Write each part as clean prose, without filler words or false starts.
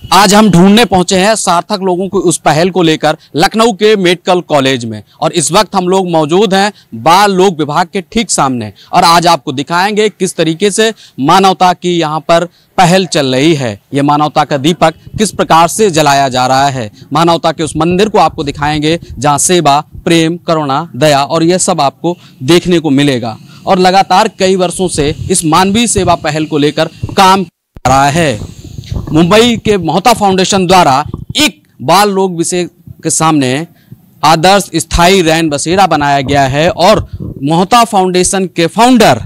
आज हम ढूंढने पहुंचे हैं सार्थक लोगों को उस पहल को लेकर लखनऊ के मेडिकल कॉलेज में, और इस वक्त हम लोग मौजूद हैं बाल लोक विभाग के ठीक सामने। और आज आपको दिखाएंगे किस तरीके से मानवता की यहाँ पर पहल चल रही है। ये मानवता का दीपक किस प्रकार से जलाया जा रहा है। मानवता के उस मंदिर को आपको दिखाएंगे जहाँ सेवा, प्रेम, करुणा, दया और यह सब आपको देखने को मिलेगा। और लगातार कई वर्षों से इस मानवीय सेवा पहल को लेकर काम कर रहा है। मुंबई के मोहता फाउंडेशन द्वारा एक बाल लोक विषय के सामने आदर्श स्थायी रैन बसेरा बनाया गया है, और मोहता फाउंडेशन के फाउंडर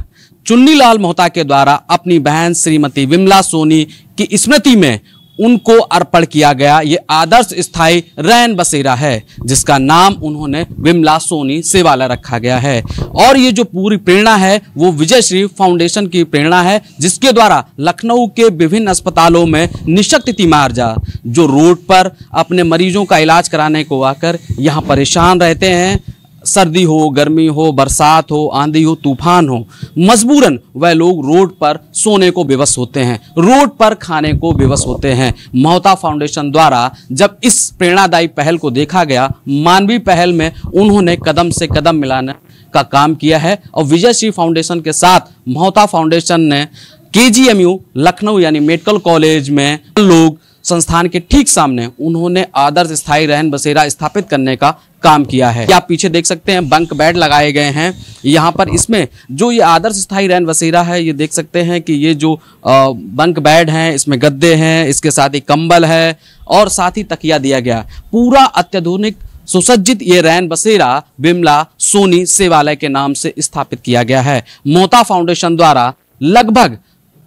चुन्नीलाल मोहता के द्वारा अपनी बहन श्रीमती विमला सोनी की स्मृति में उनको अर्पण किया गया ये आदर्श स्थायी रैन बसेरा है, जिसका नाम उन्होंने विमला सोनी सेवालय रखा गया है। और ये जो पूरी प्रेरणा है वो विजय श्री फाउंडेशन की प्रेरणा है, जिसके द्वारा लखनऊ के विभिन्न अस्पतालों में निःशक्त तीमारदार जो रोड पर अपने मरीजों का इलाज कराने को आकर यहाँ परेशान रहते हैं, सर्दी हो, गर्मी हो, बरसात हो, आंधी हो, तूफान हो, मजबूरन वह लोग रोड पर सोने को विवश होते हैं, रोड पर खाने को विवश होते हैं। मोहता फाउंडेशन द्वारा जब इस प्रेरणादायी पहल को देखा गया, मानवीय पहल में उन्होंने कदम से कदम मिलाने का काम किया है। और विजय श्री फाउंडेशन के साथ मोहता फाउंडेशन ने KGMU लखनऊ यानी मेडिकल कॉलेज में लोग संस्थान के ठीक सामने उन्होंने आदर्श स्थायी रहन बसेरा स्थापित करने का काम किया है। आप पीछे देख सकते हैं बंक बेड लगाए गए हैं यहाँ पर। इसमें जो ये आदर्श स्थायी रहन बसेरा है, ये देख सकते हैं कि ये जो बंक बेड हैं, इसमें गद्दे हैं, इसके साथ ही कंबल है और साथ ही तकिया दिया गया। पूरा अत्याधुनिक सुसज्जित ये रैन बसेरा विमला सोनी सेवालय के नाम से स्थापित किया गया है। मोहता फाउंडेशन द्वारा लगभग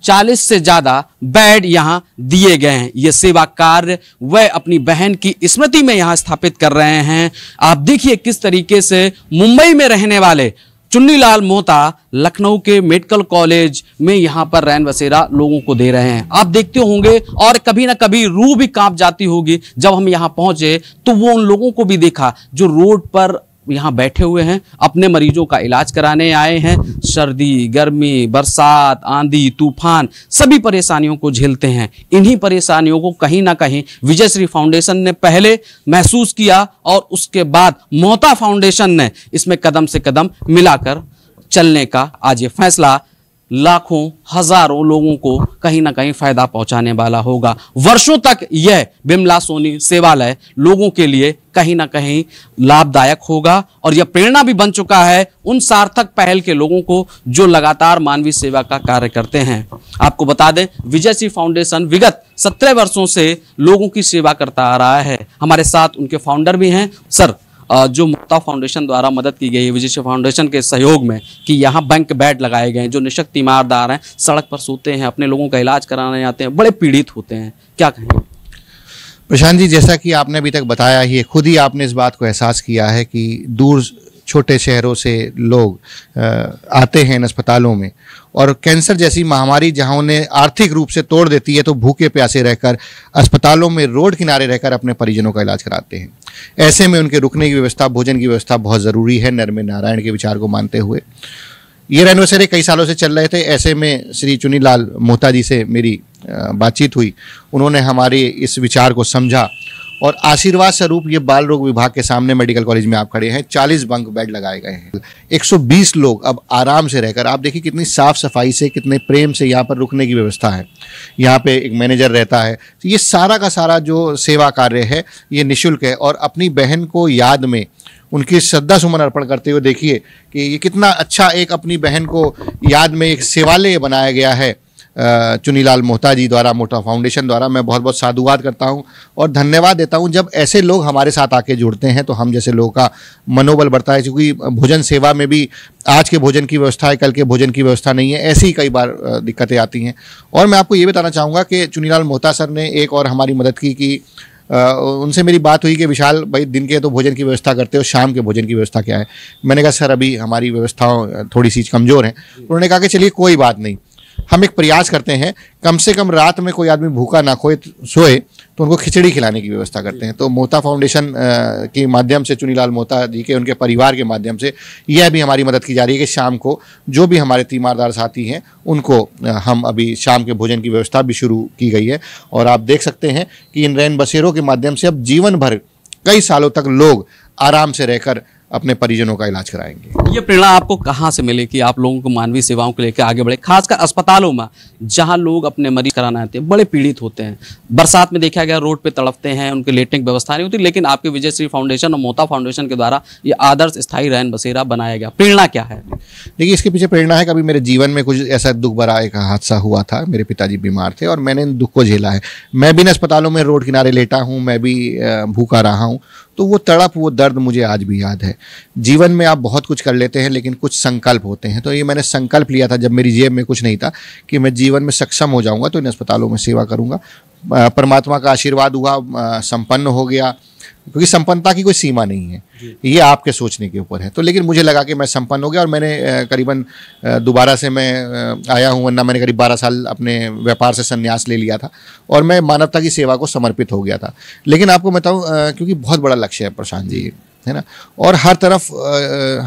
40 से ज्यादा बेड यहाँ दिए गए हैं। ये सेवा कार्य वह अपनी बहन की स्मृति में यहाँ स्थापित कर रहे हैं। आप देखिए किस तरीके से मुंबई में रहने वाले चुन्नीलाल मोहता लखनऊ के मेडिकल कॉलेज में यहाँ पर रैन बसेरा लोगों को दे रहे हैं। आप देखते होंगे और कभी ना कभी रूह भी कांप जाती होगी जब हम यहाँ पहुंचे तो वो उन लोगों को भी देखा जो रोड पर यहाँ बैठे हुए हैं, अपने मरीजों का इलाज कराने आए हैं। सर्दी, गर्मी, बरसात, आंधी, तूफान सभी परेशानियों को झेलते हैं। इन्हीं परेशानियों को कहीं ना कहीं विजय श्री फाउंडेशन ने पहले महसूस किया और उसके बाद मोहता फाउंडेशन ने इसमें कदम से कदम मिलाकर चलने का आज ये फैसला लाखों हजारों लोगों को कहीं ना कहीं फायदा पहुंचाने वाला होगा। वर्षों तक यह विमला सोनी सेवालय लोगों के लिए कहीं ना कहीं लाभदायक होगा, और यह प्रेरणा भी बन चुका है उन सार्थक पहल के लोगों को जो लगातार मानवीय सेवा का कार्य करते हैं। आपको बता दें विजय श्री फाउंडेशन विगत 17 वर्षों से लोगों की सेवा करता आ रहा है। हमारे साथ उनके फाउंडर भी हैं। सर, जो मोहता फाउंडेशन द्वारा मदद की गई है विजय श्री फाउंडेशन के सहयोग में कि यहाँ बैंक बेड लगाए गए हैं, जो निःशक्त तीमारदार हैं, सड़क पर सोते हैं, अपने लोगों का इलाज कराने आते हैं, बड़े पीड़ित होते हैं, क्या कहेंगे? प्रशांत जी, जैसा कि आपने अभी तक बताया ही, खुद ही आपने इस बात को एहसास किया है कि दूर छोटे शहरों से लोग आते हैं इन अस्पतालों में, और कैंसर जैसी महामारी जहां उन्हें आर्थिक रूप से तोड़ देती है तो भूखे प्यासे रहकर अस्पतालों में रोड किनारे रहकर अपने परिजनों का इलाज कराते हैं। ऐसे में उनके रुकने की व्यवस्था, भोजन की व्यवस्था बहुत ज़रूरी है। नर में नारायण के विचार को मानते हुए ये रैन बसेरे कई सालों से चल रहे थे। ऐसे में श्री चुन्नीलाल मोहता जी से मेरी बातचीत हुई, उन्होंने हमारे इस विचार को समझा और आशीर्वाद स्वरूप ये बाल रोग विभाग के सामने मेडिकल कॉलेज में आप खड़े हैं, 40 बंक बेड लगाए गए हैं। 120 लोग अब आराम से रहकर, आप देखिए कितनी साफ सफाई से, कितने प्रेम से यहाँ पर रुकने की व्यवस्था है। यहाँ पे एक मैनेजर रहता है। तो ये सारा का सारा जो सेवा कार्य है ये निःशुल्क है, और अपनी बहन को याद में उनकी श्रद्धा सुमन अर्पण करते हुए देखिए कि ये कितना अच्छा एक अपनी बहन को याद में एक सेवालय बनाया गया है चुन्नीलाल मोहता जी द्वारा, मोहता फाउंडेशन द्वारा। मैं बहुत बहुत साधुवाद करता हूं और धन्यवाद देता हूं। जब ऐसे लोग हमारे साथ आके जुड़ते हैं तो हम जैसे लोगों का मनोबल बढ़ता है, क्योंकि भोजन सेवा में भी आज के भोजन की व्यवस्था है, कल के भोजन की व्यवस्था नहीं है, ऐसी कई बार दिक्कतें आती हैं। और मैं आपको ये बताना चाहूँगा कि चुन्नीलाल मोहता सर ने एक और हमारी मदद की कि उनसे मेरी बात हुई कि विशाल भाई, दिन के तो भोजन की व्यवस्था करते हो, शाम के भोजन की व्यवस्था क्या है? मैंने कहा सर अभी हमारी व्यवस्थाओं थोड़ी सी कमज़ोर हैं। उन्होंने कहा कि चलिए कोई बात नहीं, हम एक प्रयास करते हैं, कम से कम रात में कोई आदमी भूखा ना सोए तो उनको खिचड़ी खिलाने की व्यवस्था करते हैं। तो मोहता फाउंडेशन के माध्यम से, चुनीलाल मोहता जी के, उनके परिवार के माध्यम से यह भी हमारी मदद की जा रही है कि शाम को जो भी हमारे तीमारदार साथी हैं उनको हम अभी शाम के भोजन की व्यवस्था भी शुरू की गई है। और आप देख सकते हैं कि इन रैन बसेरों के माध्यम से अब जीवन भर कई सालों तक लोग आराम से रहकर अपने परिजनों का इलाज कराएंगे। ये प्रेरणा आपको कहाँ से मिली कि आप लोगों को मानवीय सेवाओं को लेकर आगे बढ़े, खासकर अस्पतालों में जहां लोग अपने मरीज कराने आते हैं, बड़े पीड़ित होते हैं, बरसात में देखा गया रोड पे तड़पते हैं, उनके लेटने की व्यवस्था नहीं होती, लेकिन आपके विजयश्री फाउंडेशन और मोहता फाउंडेशन के द्वारा ये आदर्श स्थायी रैन बसेरा बनाया गया। प्रेरणा क्या है? देखिए, इसके पीछे प्रेरणा है, कभी मेरे जीवन में कुछ ऐसा दुख भरा एक हादसा हुआ था, मेरे पिताजी बीमार थे और मैंने इन दुख को झेला है। मैं भी अस्पतालों में रोड किनारे लेटा हूँ, मैं भी भूखा रहा हूँ, तो वो तड़प, वो दर्द मुझे आज भी याद है। जीवन में आप बहुत कुछ कर लेते हैं लेकिन कुछ संकल्प होते हैं, तो ये मैंने संकल्प लिया था जब मेरी जेब में कुछ नहीं था कि मैं जीवन में सक्षम हो जाऊंगा तो इन अस्पतालों में सेवा करूंगा। परमात्मा का आशीर्वाद हुआ, संपन्न हो गया, क्योंकि संपन्नता की कोई सीमा नहीं है, ये आपके सोचने के ऊपर है। तो लेकिन मुझे लगा कि मैं संपन्न हो गया और मैंने करीबन दोबारा से मैं आया हूँ, वरना मैंने करीब 12 साल अपने व्यापार से संन्यास ले लिया था और मैं मानवता की सेवा को समर्पित हो गया था। लेकिन आपको बताऊँ, क्योंकि बहुत बड़ा लक्ष्य है प्रशांत जी, है ना, और हर तरफ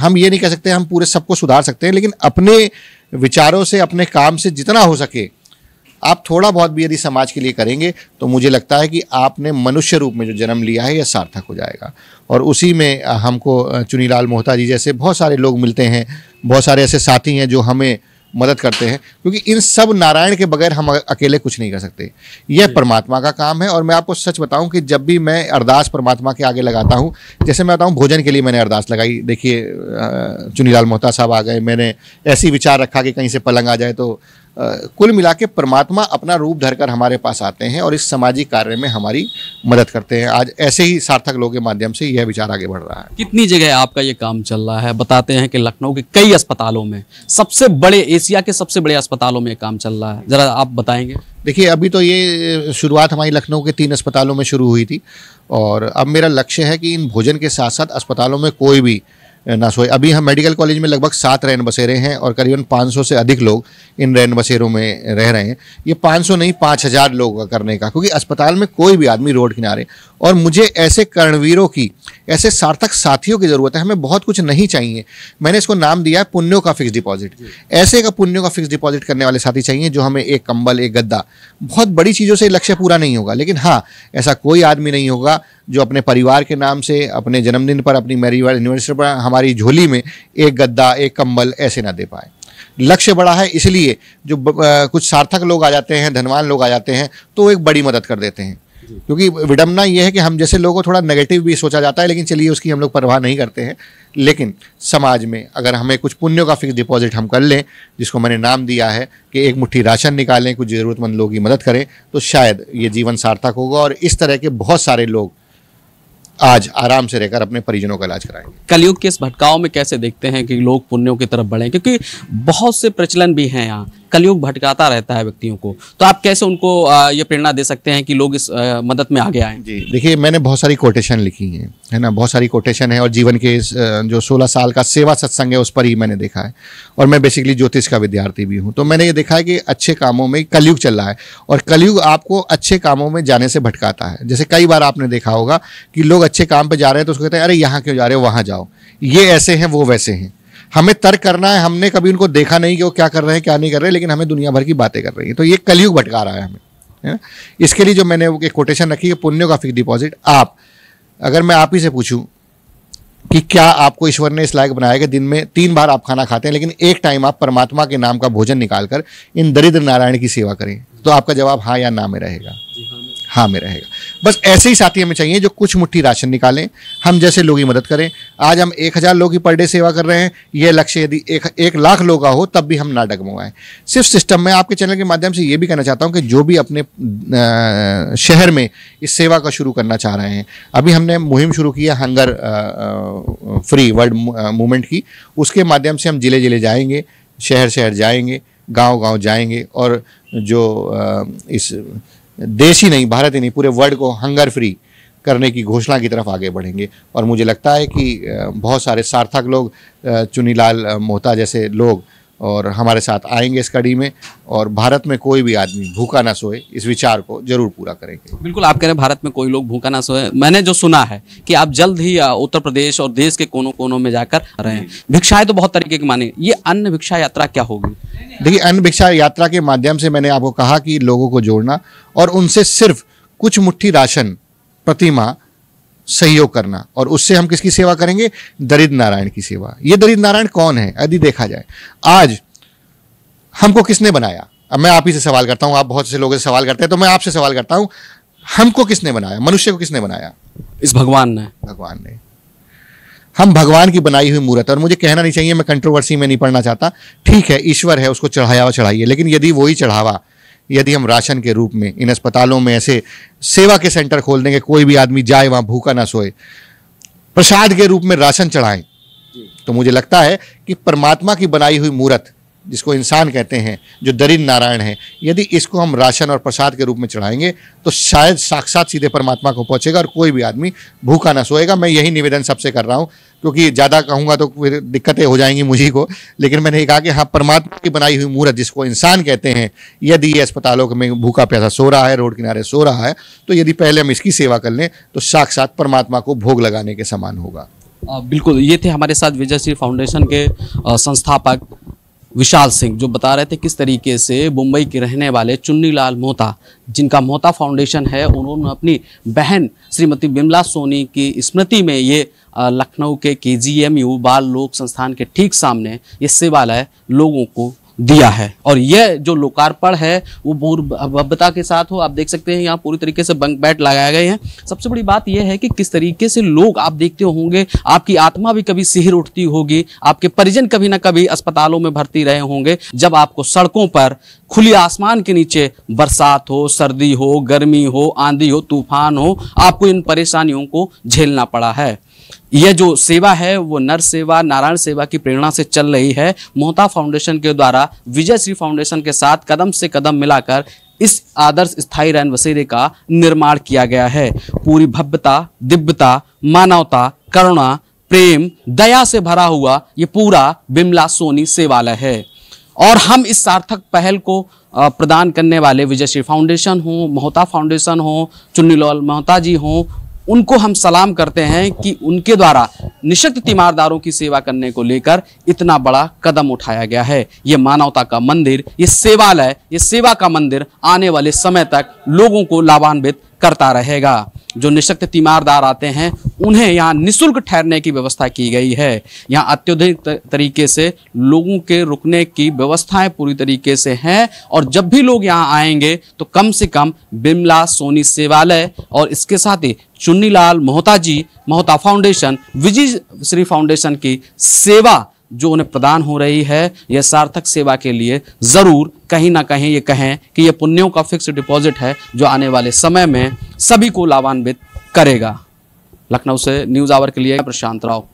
हम ये नहीं कह सकते हम पूरे सबको सुधार सकते हैं, लेकिन अपने विचारों से, अपने काम से जितना हो सके आप थोड़ा बहुत भी यदि समाज के लिए करेंगे तो मुझे लगता है कि आपने मनुष्य रूप में जो जन्म लिया है यह सार्थक हो जाएगा। और उसी में हमको चुनीलाल मोहता जी जैसे बहुत सारे लोग मिलते हैं, बहुत सारे ऐसे साथी हैं जो हमें मदद करते हैं, क्योंकि इन सब नारायण के बगैर हम अकेले कुछ नहीं कर सकते, यह परमात्मा का काम है। और मैं आपको सच बताऊं कि जब भी मैं अरदास परमात्मा के आगे लगाता हूं, जैसे मैं बताऊं भोजन के लिए मैंने अरदास लगाई, देखिए चुनीलाल मोहता साहब आ गए, मैंने ऐसी विचार रखा कि कहीं से पलंग आ जाए, तो कुल मिला के परमात्मा अपना रूप धरकर हमारे पास आते हैं और इस सामाजिक कार्य में हमारी मदद करते हैं। आज ऐसे ही सार्थक लोगों के माध्यम से यह विचार आगे बढ़ रहा है। कितनी जगह आपका ये काम चल रहा है? बताते हैं कि लखनऊ के कई अस्पतालों में, सबसे बड़े, एशिया के सबसे बड़े अस्पतालों में ये काम चल रहा है, जरा आप बताएंगे। देखिए, अभी तो ये शुरुआत हमारी लखनऊ के 3 अस्पतालों में शुरू हुई थी और अब मेरा लक्ष्य है कि इन भोजन के साथ साथ अस्पतालों में कोई भी ना सोए। अभी हम मेडिकल कॉलेज में लगभग 7 रैन बसेरे हैं और करीबन 500 से अधिक लोग इन रैन बसेरों में रह रहे हैं। ये 500 नहीं, 5000 लोगों का करने का, क्योंकि अस्पताल में कोई भी आदमी रोड किनारे, और मुझे ऐसे कर्णवीरों की, ऐसे सार्थक साथियों की ज़रूरत है। हमें बहुत कुछ नहीं चाहिए, मैंने इसको नाम दिया है पुण्यों का फिक्स डिपॉजिट। ऐसे का पुण्यों का फिक्स डिपॉजिट करने वाले साथी चाहिए जो हमें एक कंबल, एक गद्दा, बहुत बड़ी चीज़ों से लक्ष्य पूरा नहीं होगा, लेकिन हाँ, ऐसा कोई आदमी नहीं होगा जो अपने परिवार के नाम से, अपने जन्मदिन पर, अपनी मैरिज एनिवर्सरी पर हमारी झोली में एक गद्दा, एक कंबल ऐसे ना दे पाए। लक्ष्य बड़ा है, इसलिए जो कुछ सार्थक लोग आ जाते हैं, धनवान लोग आ जाते हैं, तो एक बड़ी मदद कर देते हैं। क्योंकि विडम्बना ये है कि हम जैसे लोगों को थोड़ा नेगेटिव भी सोचा जाता है, लेकिन चलिए उसकी हम लोग परवाह नहीं करते हैं। लेकिन समाज में अगर हमें कुछ पुण्यों का फिक्स डिपॉजिट हम कर लें, जिसको मैंने नाम दिया है कि एक मुट्ठी राशन निकालें, कुछ ज़रूरतमंद लोगों की मदद करें, तो शायद ये जीवन सार्थक होगा और इस तरह के बहुत सारे लोग आज आराम से रहकर अपने परिजनों का इलाज कराएंगे। कलयुग के इस भटकाव में कैसे देखते हैं कि लोग पुण्यों की तरफ बढ़ें, क्योंकि बहुत से प्रचलन भी हैं यहाँ, कलयुग भटकाता रहता है व्यक्तियों को, तो आप कैसे उनको ये प्रेरणा दे सकते हैं कि लोग इस मदद में आगे आएं? जी देखिए, मैंने बहुत सारी कोटेशन लिखी हैं, है ना, बहुत सारी कोटेशन है, और जीवन के जो 16 साल का सेवा सत्संग है उस पर ही मैंने देखा है। और मैं बेसिकली ज्योतिष का विद्यार्थी भी हूँ, तो मैंने ये देखा है कि अच्छे कामों में कलयुग चल रहा है और कलयुग आपको अच्छे कामों में जाने से भटकाता है। जैसे कई बार आपने देखा होगा कि लोग अच्छे काम पर जा रहे हैं तो उसको कहते हैं अरे यहाँ क्यों जा रहे हो, वहाँ जाओ, ये ऐसे हैं, वो वैसे हैं। हमें तर्क करना है, हमने कभी उनको देखा नहीं कि वो क्या कर रहे हैं, क्या नहीं कर रहे, लेकिन हमें दुनिया भर की बातें कर रही हैं। तो ये कलयुग भटका रहा है हमें, है ना। इसके लिए जो मैंने एक कोटेशन रखी है, पुण्यों का फिक्स डिपॉजिट। आप, अगर मैं आप ही से पूछूं कि क्या आपको ईश्वर ने इस लायक बनाया कि दिन में 3 बार आप खाना खाते हैं, लेकिन एक टाइम आप परमात्मा के नाम का भोजन निकालकर इन दरिद्र नारायण की सेवा करें, तो आपका जवाब हाँ या ना में रहेगा? हाँ में रहेगा। बस ऐसे ही साथी हमें चाहिए जो कुछ मुट्ठी राशन निकालें, हम जैसे लोगों की मदद करें। आज हम 1000 लोगों की पर डे सेवा कर रहे हैं, ये लक्ष्य यदि 1 लाख लोगों का हो तब भी हम ना डगमगाएं। सिर्फ सिस्टम में आपके चैनल के माध्यम से ये भी कहना चाहता हूं कि जो भी अपने शहर में इस सेवा का शुरू करना चाह रहे हैं, अभी हमने मुहिम शुरू की है हंगर फ्री वर्ल्ड मूवमेंट की, उसके माध्यम से हम जिले जिले जाएंगे, शहर शहर जाएंगे, गाँव गाँव जाएंगे और जो इस देश ही नहीं, भारत ही नहीं, पूरे वर्ल्ड को हंगर फ्री करने की घोषणा की तरफ आगे बढ़ेंगे। और मुझे लगता है कि बहुत सारे सार्थक लोग, चुनीलाल मोहता जैसे लोग और हमारे साथ आएंगे इस कड़ी में, और भारत में कोई भी आदमी भूखा ना सोए, इस विचार को जरूर पूरा करेंगे। बिल्कुल, आप कह रहे हैं भारत में कोई लोग भूखा ना सोए। मैंने जो सुना है कि आप जल्द ही उत्तर प्रदेश और देश के कोनों कोनों में जाकर रहे हैं। भिक्षाएं तो बहुत तरीके की मानी, ये अन्न भिक्षा यात्रा क्या होगी? देखिए, अन्न भिक्षा यात्रा के माध्यम से मैंने आपको कहा कि लोगों को जोड़ना और उनसे सिर्फ कुछ मुट्ठी राशन प्रति माह सहयोग करना, और उससे हम किसकी सेवा करेंगे? दरिद्र नारायण की सेवा। ये दरिद्र नारायण कौन है? यदि देखा जाए, आज हमको किसने बनाया? अब मैं आप ही से सवाल करता हूं, आप बहुत से लोगों से सवाल करते हैं, तो मैं आपसे सवाल करता हूं, हमको किसने बनाया? मनुष्य को किसने बनाया? इस भगवान ने। भगवान ने। हम भगवान की बनाई हुई मूर्त, और मुझे कहना नहीं चाहिए, मैं कंट्रोवर्सी में नहीं पड़ना चाहता, ठीक है ईश्वर है, उसको चढ़ाया चढ़ाइए, लेकिन यदि वही चढ़ावा यदि हम राशन के रूप में इन अस्पतालों में ऐसे सेवा के सेंटर खोल देंगे, कोई भी आदमी जाए वहां भूखा ना सोए, प्रसाद के रूप में राशन चढ़ाएं, तो मुझे लगता है कि परमात्मा की बनाई हुई मूर्त, जिसको इंसान कहते हैं, जो दरिद्र नारायण है, यदि इसको हम राशन और प्रसाद के रूप में चढ़ाएंगे तो शायद साक्षात सीधे परमात्मा को पहुंचेगा और कोई भी आदमी भूखा ना सोएगा। मैं यही निवेदन सबसे कर रहा हूं, क्योंकि ज़्यादा कहूँगा तो फिर दिक्कतें हो जाएंगी मुझी को, लेकिन मैंने कहा कि हाँ, परमात्मा की बनाई हुई मूर्त, जिसको इंसान कहते हैं, यदि ये अस्पतालों में भूखा प्यासा सो रहा है, रोड किनारे सो रहा है, तो यदि पहले हम इसकी सेवा कर लें तो साक्षात परमात्मा को भोग लगाने के समान होगा। बिल्कुल, ये थे हमारे साथ विजय श्री फाउंडेशन के संस्थापक विशाल सिंह, जो बता रहे थे किस तरीके से मुंबई के रहने वाले चुन्नीलाल मोहता, जिनका मोहता फाउंडेशन है, उन्होंने अपनी बहन श्रीमती बिमला सोनी की स्मृति में ये लखनऊ के KGMU बाल लोक संस्थान के ठीक सामने ये सेवालय लोगों को दिया है। और यह जो लोकार्पण है वो भव्यता के साथ हो। आप देख सकते हैं यहाँ पूरी तरीके से बंक बेड लगाए गए हैं। सबसे बड़ी बात यह है कि किस तरीके से लोग, आप देखते होंगे, आपकी आत्मा भी कभी सिहर उठती होगी, आपके परिजन कभी ना कभी अस्पतालों में भर्ती रहे होंगे, जब आपको सड़कों पर खुली आसमान के नीचे बरसात हो, सर्दी हो, गर्मी हो, आंधी हो, तूफान हो, आपको इन परेशानियों को झेलना पड़ा है। यह जो सेवा है वो नर सेवा, नारायण सेवा की प्रेरणा से चल रही है। मोहता फाउंडेशन के द्वारा विजय श्री फाउंडेशन के साथ कदम से कदम मिलाकर इस आदर्श स्थायी रैन बसेरे का निर्माण किया गया है। पूरी भव्यता, दिव्यता, मानवता, करुणा, प्रेम, दया से भरा हुआ ये पूरा बिमला सोनी सेवालय है। और हम इस सार्थक पहल को प्रदान करने वाले विजय श्री फाउंडेशन हो, मोहता फाउंडेशन हो, चुन्नीलाल मोहता जी हो, उनको हम सलाम करते हैं कि उनके द्वारा निशक्त तीमारदारों की सेवा करने को लेकर इतना बड़ा कदम उठाया गया है। ये मानवता का मंदिर, ये सेवालय, ये सेवा का मंदिर आने वाले समय तक लोगों को लाभान्वित करता रहेगा। जो निशक्त तीमारदार आते हैं उन्हें यहाँ निःशुल्क ठहरने की व्यवस्था की गई है। यहाँ अत्याधुनिक तरीके से लोगों के रुकने की व्यवस्थाएं पूरी तरीके से हैं, और जब भी लोग यहाँ आएंगे तो कम से कम बिमला सोनी सेवालय और इसके साथ ही चुन्नीलाल मोहता जी, मोहता फाउंडेशन, विजय श्री फाउंडेशन की सेवा जो उन्हें प्रदान हो रही है, यह सार्थक सेवा के लिए जरूर कहीं ना कहीं ये कहें कि यह पुण्यों का फिक्स डिपॉजिट है, जो आने वाले समय में सभी को लाभान्वित करेगा। लखनऊ से न्यूज़ आवर के लिए प्रशांत राव।